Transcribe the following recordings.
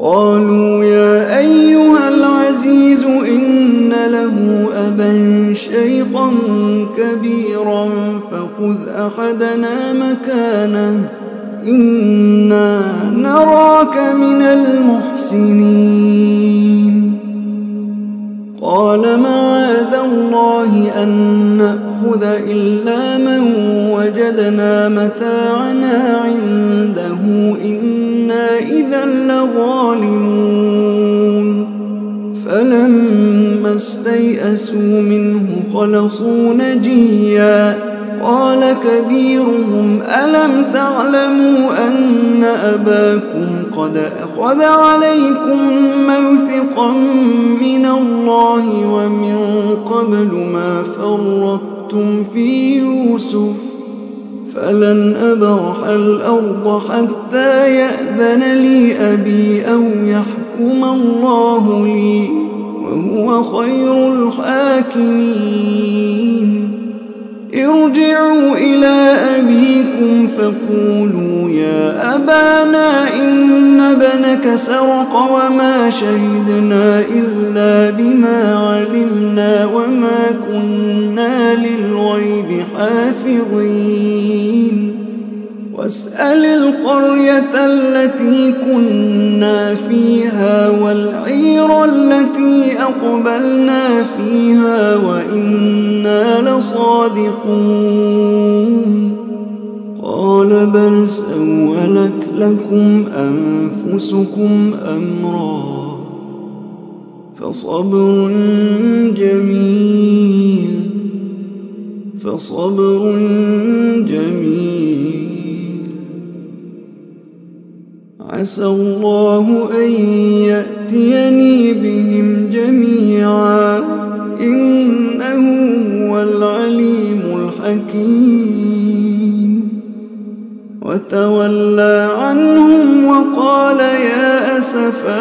قالوا يا أيها العزيز إن له أبا شيخا كبيرا فخذ أحدنا مكانه إنا نراك من المحسنين. قال معاذ الله أن نأخذ إلا من وجدنا متاعنا عنده إنا إذا لظالمون. فلما استيئسوا منه خلصوا نجيا قال كبيرهم ألم تعلموا أن أباكم قد أخذ عليكم موثقا من الله ومن قبل ما فرطتم في يوسف فلن أبرح الأرض حتى يأذن لي أبي أو يحكم الله لي وهو خير الحاكمين. ارجعوا إلى أبيكم فقولوا يا أبانا إن ابنك سرق وما شهدنا إلا بما علمنا وما كنا للغيب حافظين. واسأل القرية التي كنا فيها والعير التي أقبلنا فيها وإنا لصادقون. قال بل سولت لكم أنفسكم أمرا فصبر جميل عسى الله أن يأتيني بهم جميعا إنه هو العليم الحكيم. وتولى عنهم وقال يا أسفا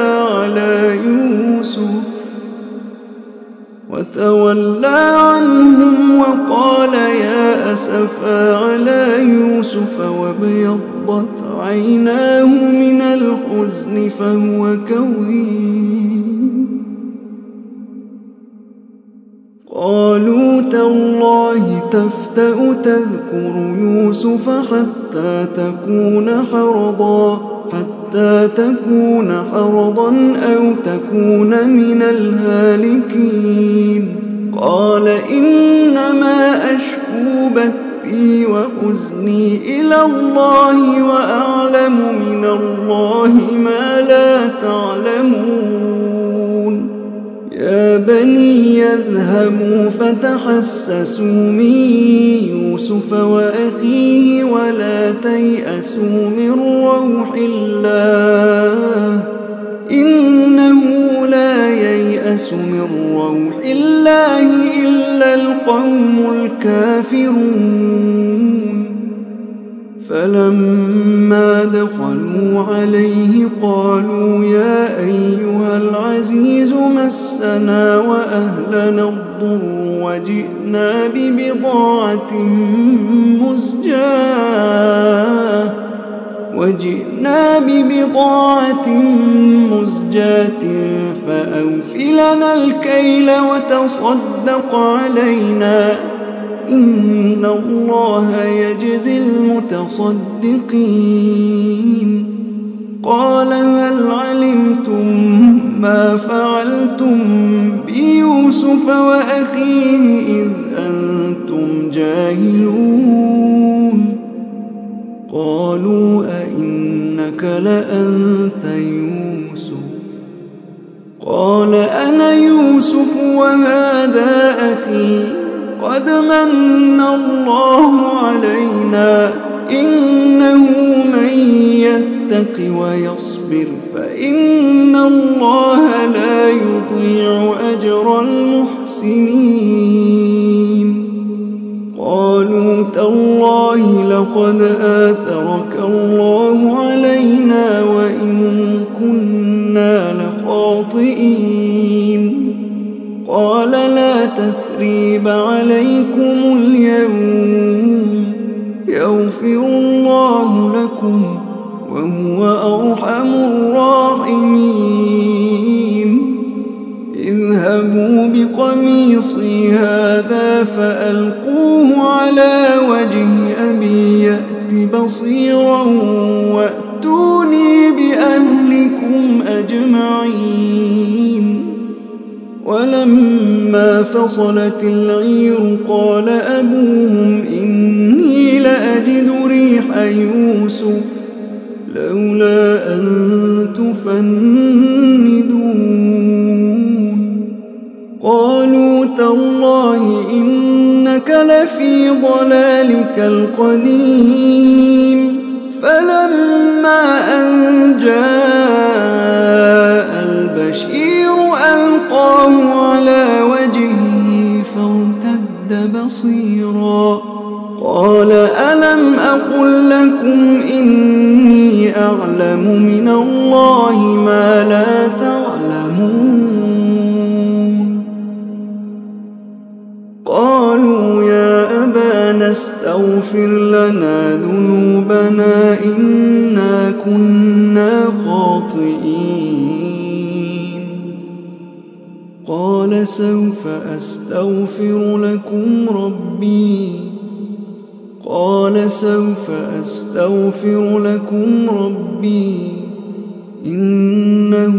على يوسف وابيضت عيناه من الحزن فهو كظيم. قالوا تالله تفتأ تذكر يوسف حتى تكون حرضا أو تكون من الهالكين. قال إنما أشكو بثي وحزني إلى الله وأعلم من الله ما لا تعلمون. يا بني اذهبوا فتحسسوا من يوسف وأخيه ولا تيأسوا من روح الله إنه لا ييأس من روح الله إلا القوم الكافرون. فلما دخلوا عليه قالوا يا أيها العزيز مسنا وأهلنا الضر وجئنا ببضاعة مزجاة فأوف لنا الكيل وتصدق علينا إن الله يجزي المتصدقين. قال هل علمتم ما فعلتم بيوسف وأخيه إذ أنتم جاهلون. قالوا أئنك لأنت يوسف؟ قال أنا يوسف وهذا أخي قد من الله علينا إنه من يتق ويصبر فإن الله لا يضيع أجر المحسنين. قالوا تالله لقد آثرك الله علينا وإن كنا لخاطئين. قال لا تثريب عليكم اليوم يغفر الله لكم وهو أرحم الراحمين. قميصي هذا فألقوه على وجه أبي يأت بصيرا وأتوني بأهلكم أجمعين. ولما فصلت العير قال أبوهم إني لأجد ريح يوسف لولا أن تفندون. قالوا تالله إنك لفي ضلالك القديم. فلما أن جاء البشير ألقاه على وجهه فارتد بصيرا. قال ألم أقل لكم إني أعلم من الله ما لا تعلمون. قالوا يا أبانا استغفر لنا ذنوبنا إنا كنا خاطئين. قال سوف أستغفر لكم ربي إنه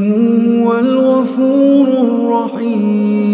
هو الغفور الرحيم.